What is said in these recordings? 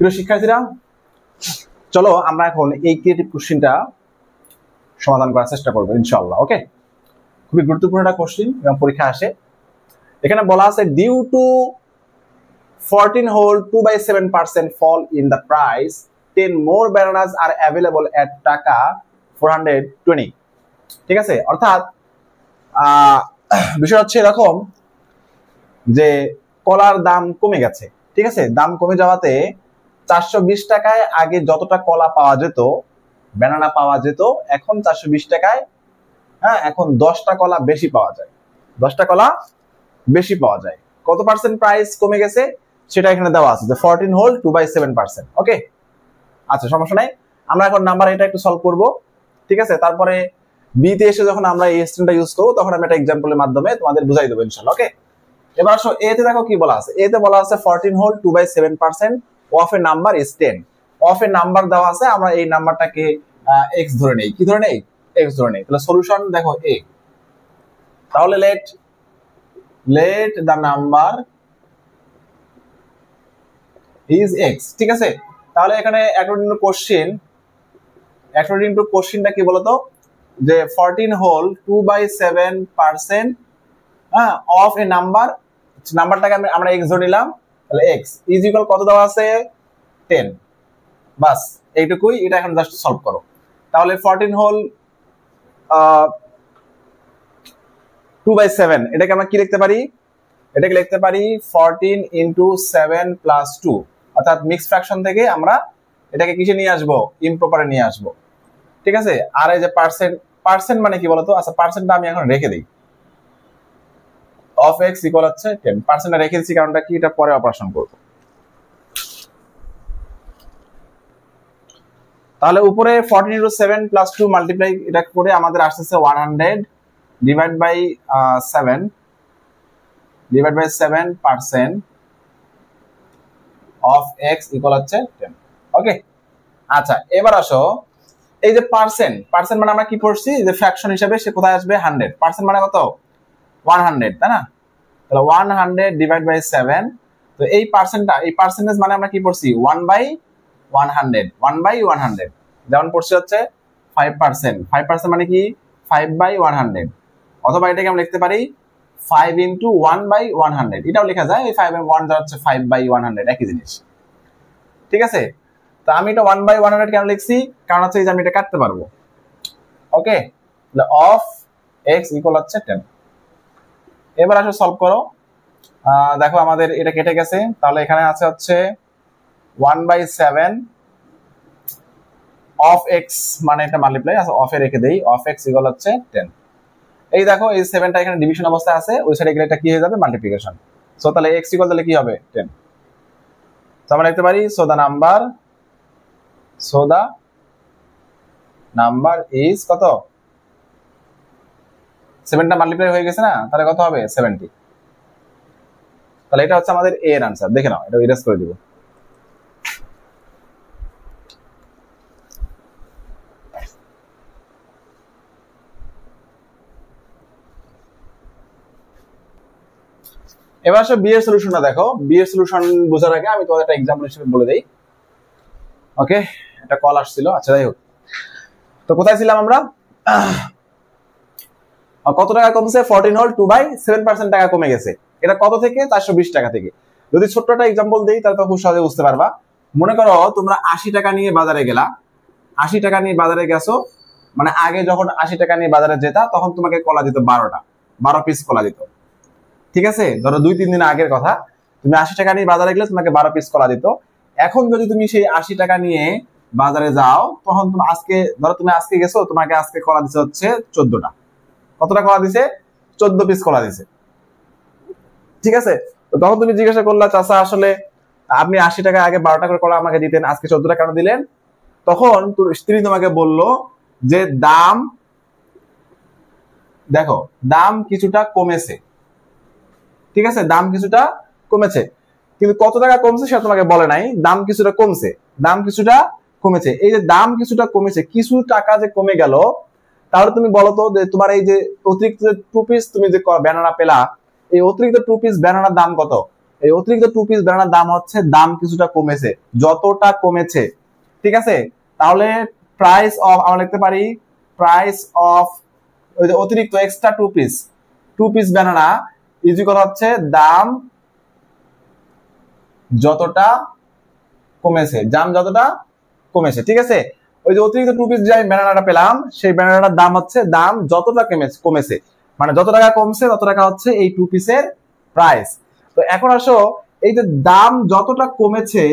প্রিয় শিক্ষার্থীরা, চলো আমরা এখন এই ক্রিয়েটিভ কোশ্চেনটা সমাধান করার চেষ্টা করবো ইনশাআল্লাহ। ওকে, খুবই গুরুত্বপূর্ণ একটা কোশ্চেন এবং পরীক্ষা আসে। এখানে বলা আছে due to 14 whole 2/7% fall in the price, 10 more bananas are available at টাকা 420। ঠিক আছে, অর্থাৎ বিষয় হচ্ছে এরকম যে কলার দাম কমে গেছে। ঠিক আছে, দাম কমে যাওয়াতে 420 টাকায় আগে যতটা কলা পাওয়া যেত, ব্যানানা পাওয়া যেত, এখন 420 টাকায় এখন 10টা কলা বেশি পাওয়া যায়। 10টা কলা বেশি পাওয়া যায়। কত পার্সেন্ট প্রাইস কমে গেছে সেটা এখানে দেওয়া আছে যে 14 whole 2/7%। ওকে, আচ্ছা, সমস্যা নাই। আমরা এখন নাম্বার এটা একটু সলভ করব। ঠিক আছে, তারপরে বি তে এসে যখন আমরা এই স্টেপটা ইউজ করব তখন আমি একটা এক্সাম্পলের মাধ্যমে তোমাদের বুঝাই দেব ইনশাআল্লাহ। ওকে, এবার আসো এ তে। দেখো কি বলা আছে। এ তে বলা আছে 14 whole 2/7% of A number is 10। Of A number দেওয়া আছে, আমরা এই নাম্বারটাকে x ধরে নেই। কি ধরে নেই? x ধরে নেই। তাহলে সলিউশন দেখো a। তাহলে let the number is x। ঠিক আছে, তাহলে এখানে অ্যাকর্ডিং টু কোশ্চেনটা কি বলতো, যে 14 whole 2/7% অফ এ নাম্বারটাকে আমরা x ধরে নিলাম। তাহলে x ইজ ইকুয়াল কত দেওয়া আছে? 10। বাস এইটুকুই, এটা এখন জাস্ট সলভ করো। তাহলে 14 whole 2/7 এটাকে আমরা কি লিখতে পারি? এটাকে লিখতে পারি 14 into 7 plus 2, অর্থাৎ মিক্স ফ্র্যাকশন থেকে আমরা এটাকে কিসে নিয়ে আসবো? ইমপ্রপারে নিয়ে আসবো। ঠিক আছে, আর এই যে পার্সেন্ট মানে কি বলতো? আচ্ছা, পার্সেন্টটা আমি এখন রেখে দিই। অফ x ইকুয়াল হচ্ছে 10। পার্সেন্টটা রেখে দিচ্ছি কারণটা কি, এটা পরে অপারেশন করব। তাহলে উপরে 14 into 7 plus 2 মাল্টিপ্লাই এটা করে আমাদের আসছে 100 divide by 7% of x equal হচ্ছে 10। ওকে, আচ্ছা, এবার আসো এই যে পার্সেন্ট মানে আমরা কি পড়ছি যে ফ্র্যাকশন হিসেবে সে কোথায় আসবে? 100। পার্সেন্ট মানে কত? 100, তাই না? তাহলে 100 ডিভাইড বাই 7। তো এই পার্সেন্টেজ মানে আমরা কি পড়ছি? 1/100। যেমন পড়ছি হচ্ছে 5%। 5% মানে কি? 5/100। অথবা এটাকে আমরা লিখতে পারি 5 into 1/100। এটাও লেখা যায়। এই 5 এবং 1 যা হচ্ছে 5/100, একই জিনিস। ঠিক আছে, তো আমি এটা 1/100 কেন লিখছি? কারণ হচ্ছে যে আমি এটা কাটতে পারবো। ওকে, অফ x ইকুয়াল হচ্ছে 10। এবার আসলে সলভ করো। দেখো আমাদের এটা কেটে গেছে। তাহলে এখানে আছে হচ্ছে 1/7 অফ x, মানে এটা মাল্টিপ্লাই আছে, অফে রেখে দেই। অফ x ইকুয়াল হচ্ছে 10। এই দেখো এই 7টা এখানে ডিভিশন অবস্থায় আছে, ওই সাইডে গেলে এটা কি হয়ে যাবে? মাল্টিপ্লিকেশন। সো তাহলে x ইকুয়াল তাহলে কি হবে? 10। তো আমরা লিখতে পারি সো দা নাম্বার ইজ কত? 7টা মাল্টিপ্লাই হয়ে গেছে না, তাহলে কত হবে? 70। তাহলে এটা হচ্ছে আমাদের এ এর আনসার। দেখে নাও, এটা ইরেজ করে দিব। এবার আসলে বি এর সলিউশনটা দেখো। বি এর সলিউশন বোঝার আগে আমি তোমাদের একটা एग्जांपल হিসেবে বলে দেই। ওকে, এটা কল আসছিল। আচ্ছা, যাই হোক, তো কোথায় ছিলাম আমরা? কত টাকা কমছে? 14 whole 2/7% টাকা কমে গেছে। এটা কত থেকে? 420 টাকা থেকে। যদি ছোট্ট একটা एग्जांपल দেই তাহলে তো খুব সহজে বুঝতে পারবা। মনে করো তোমরা 80 টাকা নিয়ে বাজারে গেলা। 80 টাকা নিয়ে বাজারে গেছো, মানে আগে যখন 80 টাকা নিয়ে বাজারে যেতা তখন তোমাকে কলা দিত 12 পিস কলা দিত। ঠিক আছে, ধরো 2-3 দিন আগের কথা। তুমি 80 টাকা নিয়ে বাজারে গেলে তোমাকে 12 পিস কলা দিত। এখন যদি তুমি সেই 80 টাকা নিয়ে বাজারে যাও, তখন তুমি আজকে গেছো, তোমাকে আজকে কলা দিছে হচ্ছে 14টা। কতটা কলা দিছে? 14 পিস কলা দিছে। ঠিক আছে, তো তখন তুমি জিজ্ঞাসা করলা, চাচা আসলে আপনি 80 টাকা আগে 12টা করে কলা আমাকে দিতেন, আজকে 14টা কেন দিলেন? তখন তোর স্ত্রী তোমাকে বলল যে দাম কিছুটা কমেছে। ঠিক আছে, দাম কিছুটা কমেছে, কিন্তু কত টাকা কমছে সেটা তোমাকে বলে নাই। দাম কিছুটা কমেছে। এই যে দাম কিছুটা কমেছে, কিছু টাকা যে কমে গেল, তাহলে তুমি বলো তো যে তোমার এই যে অতিরিক্ত 2 পিস তুমি যে ব্যানানা পেলা, এই অতিরিক্ত 2 পিস ব্যানানার দাম কত? এই অতিরিক্ত 2 পিস ব্যানানার দাম হচ্ছে দাম কিছুটা কমেছে, যতটা কমেছে, ঠিক আছে। তাহলে প্রাইস অফ আমরা লিখতে পারি প্রাইস অফ ওই যে অতিরিক্ত extra 2 piece banana is equal হচ্ছে দাম যতটা কমেছে, ঠিক আছে। ওই যে অতিরিক্ত 2 পিস যে আমি ব্যানানাটা পেলাম, সেই ব্যানানাটার দাম হচ্ছে দাম যতটা কমেছে, মানে যত টাকা কমছে তত টাকা হচ্ছে এই 2 পিসের প্রাইস। তো এখন আসো এই যে দাম যতটা কমেছে,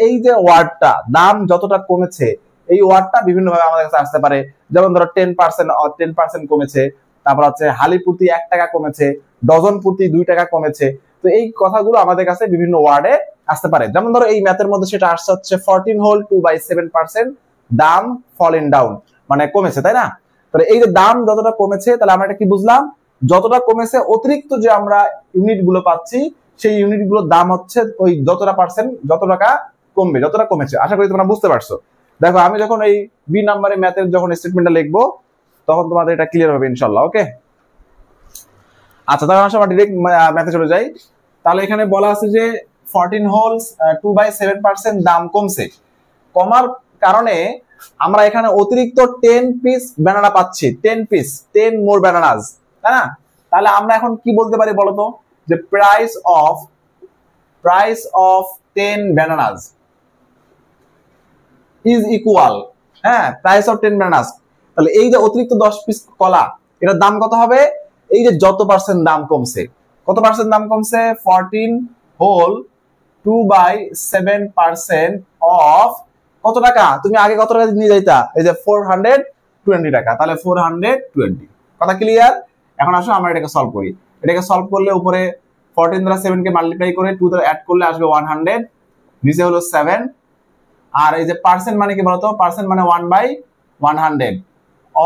এই যে ওয়ার্ডটা দাম যতটা কমেছে, এই ওয়ার্ডটা বিভিন্ন ভাবে আমাদের কাছে আসতে পারে। যেমন ধরো 10% কমেছে, তারপর হচ্ছে হালি প্রতি 1 টাকা কমেছে, ডজন প্রতি 2 টাকা কমেছে। তো এই কথাগুলো আমাদের কাছে বিভিন্ন ওয়ার্ডে আসতে পারে। যেমন ধরো এই ম্যাথের মধ্যে সেটা আসছে হচ্ছে 14 হোল 2/7% দাম ফলিং ডাউন, মানে কমেছে, তাই না? তাহলে এই যে দাম যতটা কমেছে, তাহলে আমরা এটা কি বুঝলাম, যতটা কমেছে অতিরিক্ত যে আমরা ইউনিট গুলো পাচ্ছি, সেই ইউনিট গুলোর দাম হচ্ছে ওই যতটা পার্সেন্ট, যত টাকা কমবে, যতটা কমেছে। আশা করি তোমরা বুঝতে পারছো। দেখো আমি যখন এই বি নাম্বারে ম্যাথের যখন স্টেটমেন্টটা লিখবো, তখন তোমাদের এটা ক্লিয়ার হবে ইনশাল্লাহ। ওকে, আচ্ছা, তাহলে আমরা ডিরেক্ট ম্যাথে চলে যাই। তাহলে এখানে বলা আছে যে 14 হোলস 2/7% দাম কমছে। কমার কারণে আমরা এখানে অতিরিক্ত 10 পিস ব্যানানা পাচ্ছি, 10 মোর ব্যানানাস, তাই না? তাহলে আমরা এখন কি বলতে পারি বলতো, যে price of 10 bananas is equal, হ্যাঁ, প্রাইস অফ 10 ব্যানানাস। তাহলে এই যে অতিরিক্ত 10 পিস কলা, এটার দাম কত হবে? এই যে যত পার্সেন্ট দাম কমছে, কত পার্সেন্ট দাম কমছে? 14 হোল 2/7% অফ কত টাকা? তুমি আগে কত টাকা নিয়ে যাইতা? এই যে 420 টাকা। তাহলে 420, কথা ক্লিয়ার? এখন আসো আমরা এটাকে সলভ করি। এটাকে সলভ করলে উপরে 14 দ্বারা 7 কে মাল্টিপ্লাই করে 2 দ্বারা অ্যাড করলে আসবে 100, নিচে হলো 7। আর এই যে পার্সেন্ট মানে কি বলতো? পার্সেন্ট মানে 1/100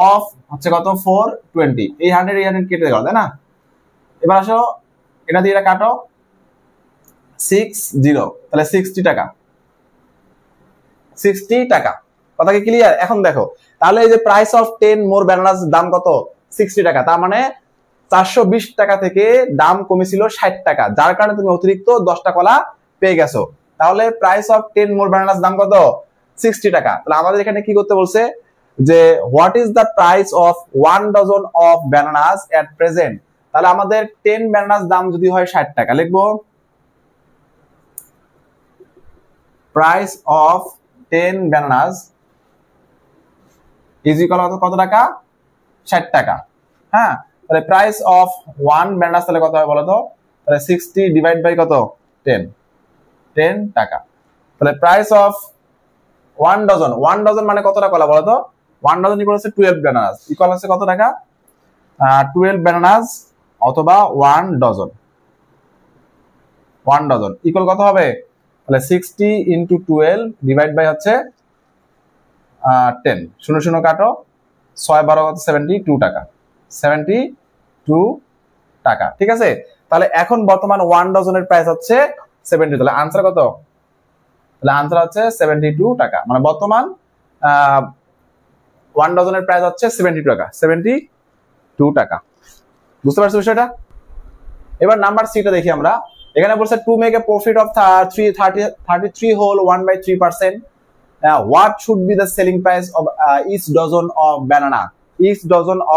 অফ হচ্ছে কত? 420। এই 100 কেটে গেল, তাই না? এবার আসো এটা দিয়ে এটা কাটো, 60, তাহলে 60 টাকা, 60 টাকা। কথা কি ক্লিয়ার? এখন দেখো, তাহলে এই যে প্রাইস অফ 10 মোর ব্যানানাস দাম কত? 60 টাকা। তার মানে 420 টাকা থেকে দাম কমেছিল 60 টাকা, যার কারণে তুমি অতিরিক্ত 10টা কলা পেয়ে গেছো। তাহলে প্রাইস অফ 10 মোর ব্যানানাস দাম কত? 60 টাকা। তাহলে আমাদের এখানে কি করতে বলছে, যে what is the price of 1 dozen of bananas at present. তাহলে আমাদের 10 ব্যানানাস দাম যদি হয় 60 টাকা, লিখবো price of 10 bananas is equal to কত টাকা? 60 টাকা। হ্যাঁ, তাহলে প্রাইস অফ 1 bananas তাহলে কত হয় বলো তো? তাহলে 60 ডিভাইড বাই কত? 10 টাকা। তাহলে প্রাইস অফ 1 ডজন মানে কতটা কলা বলো তো? 1 ডজন ইকুয়াল হচ্ছে 12 bananas, ইকুয়াল হচ্ছে কত টাকা? 12 bananas অথবা 1 ডজন ইকুয়াল কত হবে? তাহলে 60 ইন্টু 12 ডিভাইড বাই হচ্ছে 10, 0 কাটো, 6 12 কত? 72 টাকা, 72 টাকা, ঠিক আছে। তাহলে এখন বর্তমান 1 ডজনের প্রাইস হচ্ছে 70। তাহলে আনসার কত? তাহলে আনসার হচ্ছে 72 টাকা। মানে বর্তমান 1 ডজনের প্রাইস হচ্ছে 72 টাকা, 72 টাকা। বুঝতে পারছো বিষয়টা? এবার নাম্বার সিটা দেখি আমরা। এখানে বলছে to make a profit of 33 whole 1/3%, what should be the selling price of each dozen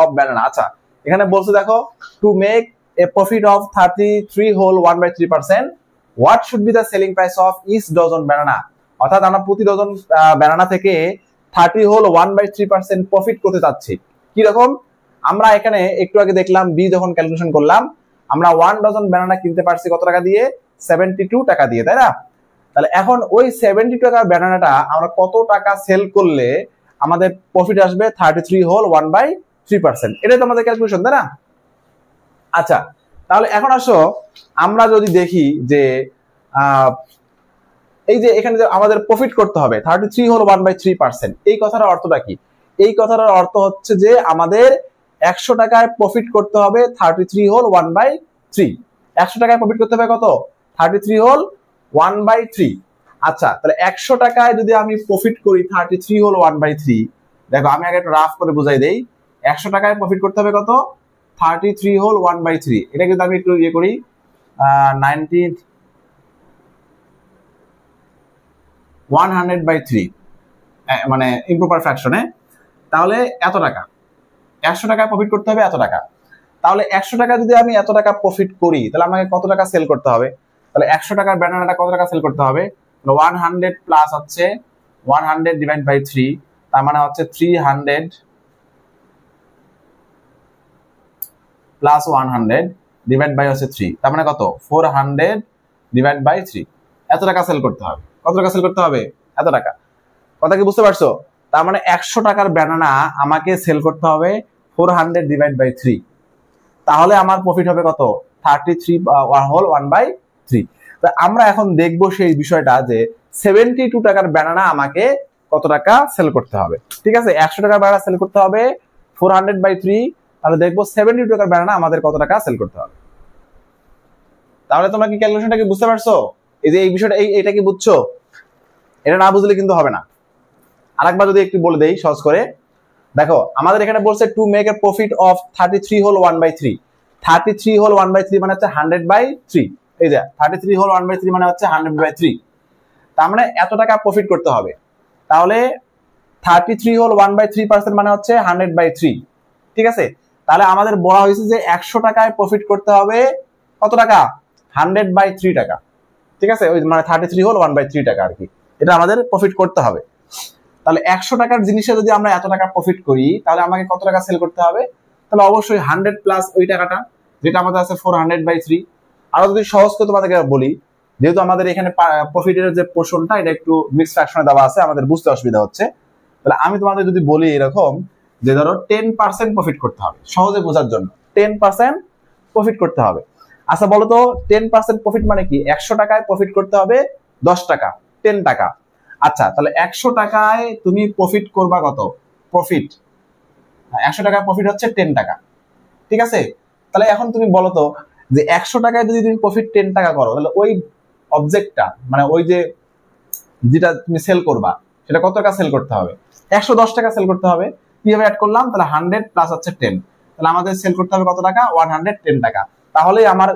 of banana? আচ্ছা, এখানে বলছে দেখো, to make a profit of 33 whole 1/3%, what should be the selling price of each dozen banana? অর্থাৎ আমরা প্রতি dozen banana থেকে 30 whole 1/3% profit করতে চাচ্ছি। কি রকম? আমরা এখানে একটু আগে দেখলাম বি যখন ক্যালকুলেশন করলাম, আমরা 1 ডজন ব্যানানা কিনতে পারছি কত টাকা দিয়ে? 72 টাকা দিয়ে, তাই না? তাহলে এখন ওই 72 টাকার ব্যানানাটা আমরা কত টাকা সেল করলে আমাদের প্রফিট আসবে 33 হোল 1/3%? এটাই তো আমাদের ক্যালকুলেশন, তাই না? আচ্ছা, তাহলে এখন আসো আমরা যদি দেখি যে এই যে এখানে যে আমাদের প্রফিট করতে হবে 33 হোল 1/3%, এই কথার অর্থটা কি? এই কথার অর্থ হচ্ছে যে আমাদের 100 টাকায় প্রফিট করতে হবে 33 হোল 1/3। 100 টাকায় প্রফিট করতে হবে কত? 33 হোল 1/3। আচ্ছা, তাহলে 100 টাকায় যদি আমি প্রফিট করি 33 হোল 1/3, দেখো আমি আগে একটু রাফ করে বুঝাই দেই। 100 টাকায় প্রফিট করতে হবে কত? 33 হোল 1/3। এটা কিন্তু আমি একটু ইয়ে করি, 100/3 মানে ইমপ্রপার ফ্র্যাকশনে, তাহলে এত টাকা, 100 টাকা প্রফিট করতে হবে এত টাকা। তাহলে 100 টাকা যদি আমি এত টাকা প্রফিট করি তাহলে আমাকে কত টাকা সেল করতে হবে? তাহলে 100 টাকার ব্যানানাটা কত টাকা সেল করতে হবে? 100 প্লাস হচ্ছে 100 ডিভাইড বাই 3, তার মানে হচ্ছে 300 প্লাস 100 ডিভাইড বাই হচ্ছে 3, তার মানে কত? 400 ডিভাইড বাই 3। এত টাকা সেল করতে হবে। কত টাকা সেল করতে হবে? এত টাকা। কথা কি বুঝতে পারছো? তার মানে 100 টাকার ব্যানানা আমাকে সেল করতে হবে 400 ডিভাইড বাই 3, তাহলে আমার প্রফিট হবে কত? 33 হোল 1/3। আমরা এখন দেখবো সেই বিষয়টা যে 72 টাকার ব্যানানা আমাকে কত টাকা সেল করতে হবে। ঠিক আছে, 100 টাকার ব্যানানা সেল করতে হবে 400/3, তাহলে দেখবো 72 টাকার ব্যানানা আমাদের কত টাকা সেল করতে হবে। তাহলে তোমরা কি ক্যালকুলেশনটা কি বুঝতে পারছো? এই যে এই বিষয়টা এটা কি বুঝছো? এটা না বুঝলে কিন্তু হবে না। আরেকবার যদি একটু বলে দেই সহজ করে, দেখো আমাদের এখানে বলছে to make a profit of 33 whole 1/3। 33 whole 1/3 মানে হচ্ছে 100/3। এই যে 33 হোল 1/3 মানে হচ্ছে 100/3, তার মানে এত টাকা প্রফিট করতে হবে। তাহলে 33 হোল 1/3% মানে হচ্ছে 100/3। ঠিক আছে, তাহলে আমাদের বলা হয়েছে যে 100 টাকায় প্রফিট করতে হবে কত টাকা? 100/3 টাকা। ঠিক আছে, ওই মানে 33 হোল 1/3 টাকা আর কি, এটা আমাদের প্রফিট করতে হবে। তাহলে 100 টাকার জিনিসে যদি আমরা এত টাকা প্রফিট করি তাহলে আমাকে কত টাকা সেল করতে হবে? তাহলে অবশ্যই 100 প্লাস ওই টাকাটা যেটা আমাদের আছে 400/3। আরো যদি সহজ করে তোমাদেরকে বলি, যেহেতু আমাদের এখানে প্রফিটের যে পোর্শনটা এটা একটু মিক্সড ফ্র্যাকশনে দেওয়া আছে, আমাদের বুঝতে অসুবিধা হচ্ছে, তাহলে আমি তোমাদের যদি বলি এরকম যে ধরো 10% প্রফিট করতে হবে, সহজে বোঝার জন্য 10% প্রফিট করতে হবে। আচ্ছা বলো তো 10% প্রফিট মানে কি? 100 টাকায় প্রফিট করতে হবে 10 টাকা, 10 টাকা। আচ্ছা তাহলে 100 টাকায় তুমি প্রফিট করবা কত? প্রফিট 100 টাকায় প্রফিট হচ্ছে 10 টাকা। ঠিক আছে, তাহলে এখন তুমি বলো তো যে 100 টাকায় যদি তুমি প্রফিট 10 টাকা করো তাহলে ওই অবজেক্টটা মানে ওই যে যেটা তুমি সেল করবা সেটা কত টাকা সেল করতে হবে? 110 টাকা সেল করতে হবে। কিভাবে অ্যাড করলাম? তাহলে 100 প্লাস হচ্ছে 10, তাহলে আমাদের সেল করতে হবে কত টাকা? 110 টাকা। তাহলেই আমার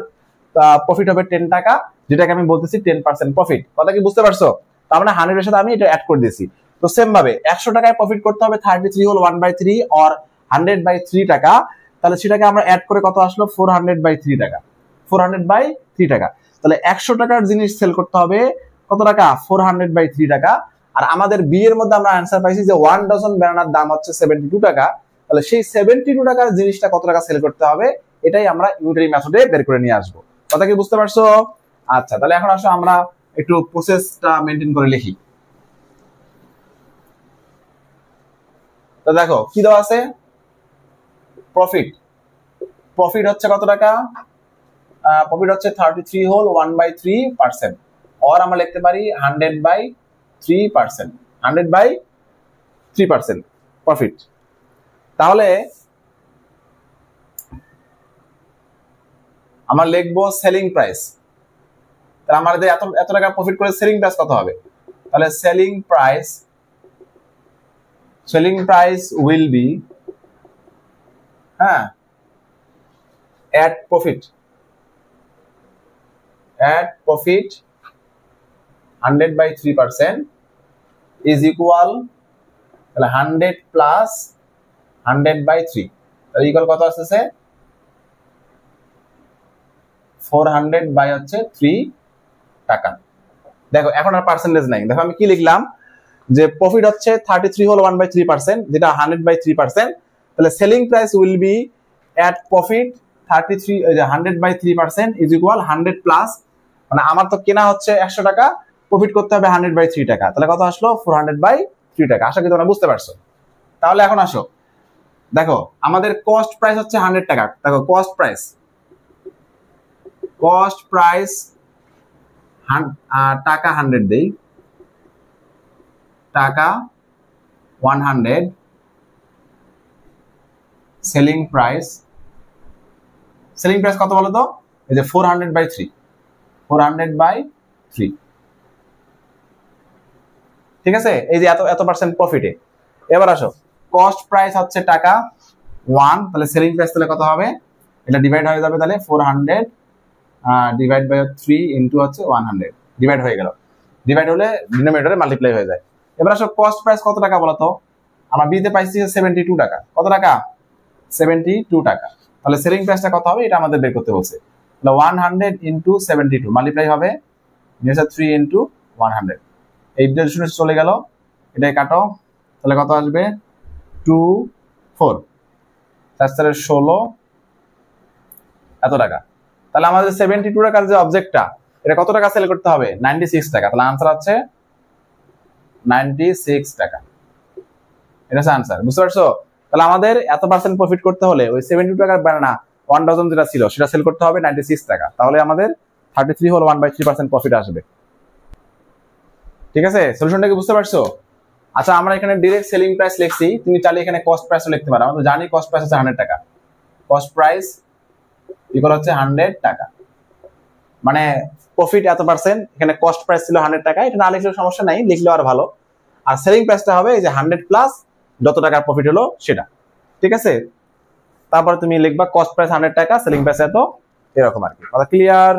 প্রফিট হবে 10 টাকা, যেটাকে আমি বলতেছি 10% প্রফিট। কথা কি বুঝতে পারছো? তার মানে 100 এর সাথে আমি এটা অ্যাড করে দিয়েছি। তো সেম ভাবে 100 টাকায় প্রফিট করতে হবে 33 হোল 1/3 অর 100/3 টাকা, তাহলে সেটাকে আমরা অ্যাড করে কত আসলো? 400/3 টাকা। 400/3 টাকা, তাহলে 100 টাকার জিনিস সেল করতে হবে কত টাকা? 400/3 টাকা। আর আমাদের বি এর মধ্যে আমরা অ্যান্সার পাইছি যে 1 ডজন ব্যানানার দাম হচ্ছে 72 টাকা, তাহলে সেই 72 টাকার জিনিসটা কত টাকা সেল করতে হবে এটাই আমরা ইউনিটারি মেথডে বের করে নিয়ে আসবো। কথা কি বুঝতে পারছো? আচ্ছা তাহলে এখন আসো আমরা একটু প্রসেসটা মেনটেন করে লিখি। তো দেখো কি দেওয়া আছে? প্রফিট, প্রফিট হচ্ছে কত টাকা? প্রফিট হচ্ছে 33 হোল 1/3%, আর আমরা লিখতে পারি 100/3%, 100/3% প্রফিট। তাহলে আমরা লিখবো সেলিং প্রাইস। তাহলে আমাদের এত টাকা প্রফিট করে সেলিং প্রাইস কত হবে? তাহলে selling price will be at profit 100/3% is equal, তাহলে 100 প্লাস 100/3, তাহলে ইকুয়াল কত আসছে? 400/3 টাকা। দেখো এখন আর পার্সেন্টেজ নাই, দেখো আমি কি লিখলাম যে প্রফিট হচ্ছে 33 হোল 1/3%, যেটা 100/3%, তাহলে selling price will be at profit 33 100/3% is equal 100 plus, মানে আমার তো কেনা হচ্ছে 100 টাকা, প্রফিট করতে হবে 100/3 টাকা, তাহলে কত আসলো? 400/3 টাকা। আশা করি তোমরা বুঝতে পারছো। তাহলে এখন আসো দেখো আমাদের কস্ট প্রাইস হচ্ছে 100 টাকা। দেখো কস্ট প্রাইস টাকা 100 দেই, টাকা 100, সেলিং প্রাইস কত বলো তো? এই যে 400/3, 400/3। ঠিক আছে, এই যে এত পার্সেন্ট প্রফিটে। এবার আসো কস্ট প্রাইস হচ্ছে টাকা 1, তাহলে সেলিং প্রাইস তাহলে কত হবে? এটা ডিভাইড হয়ে যাবে, তাহলে 400 ডিভাইড বাই 3 ইনটু হচ্ছে 100 ডিভাইড হয়ে গেল। ডিভাইড হলে ডিনোমিনেটরে মাল্টিপ্লাই হয়ে যায়। এবার আসো কস্ট প্রাইস কত টাকা বলো তো? আমরা বিতে পাইছি 72 টাকা। কত টাকা? 72 টাকা। তাহলে সেলিং প্রাইসটা কত হবে এটা আমাদের বের করতে বলছে। তাহলে 100 ইনটু 72 মাল্টিপ্লাই হবে 3 ইনটু 100। এই ডিভিশনে চলে গেল, এটাই কাটো, তাহলে কত আসবে? 2 4 4 16 এত টাকা। তাহলে আমাদের 72 টাকার যে অবজেক্টটা এটা কত টাকা সেল করতে হবে? 96 টাকা। তাহলে আনসার হচ্ছে 96 টাকা। এটা হচ্ছে আনসার, বুঝতে পারছো? তাহলে আমাদের এত পার্সেন্ট প্রফিট করতে হলে ওই 72 টাকার ব্যানানা 1 ডজন যেটা ছিল সেটা সেল করতে হবে 96 টাকা। তাহলে আমাদের 33 হল 1/3% প্রফিট আসবে। ঠিক আছে, সলিউশনটা কি বুঝতে পারছো? আচ্ছা, আমরা এখানে ডাইরেক্ট সেলিং প্রাইস লিখছি, তুমি চাইলে এখানে কস্ট প্রাইসও লিখতে পারো। আমরা জানি কস্ট প্রাইস হচ্ছে 100 টাকা। কস্ট প্রাইস ইকুয়াল হচ্ছে 100 টাকা, মানে প্রফিট এত পার্সেন্ট। এখানে কস্ট প্রাইস ছিল 100 টাকা, এটা না লিখলেও সমস্যা নাই, লিখলেও আর ভালো। আর সেলিং প্রাইসটা হবে এই যে 100 প্লাস যত টাকার প্রফিট হলো সেটা। ঠিক আছে, তারপরে তুমি লিখবা কস্ট প্রাইস 100 টাকা, সেলিং প্রাইস এত, এরকম আর কি। কথা ক্লিয়ার?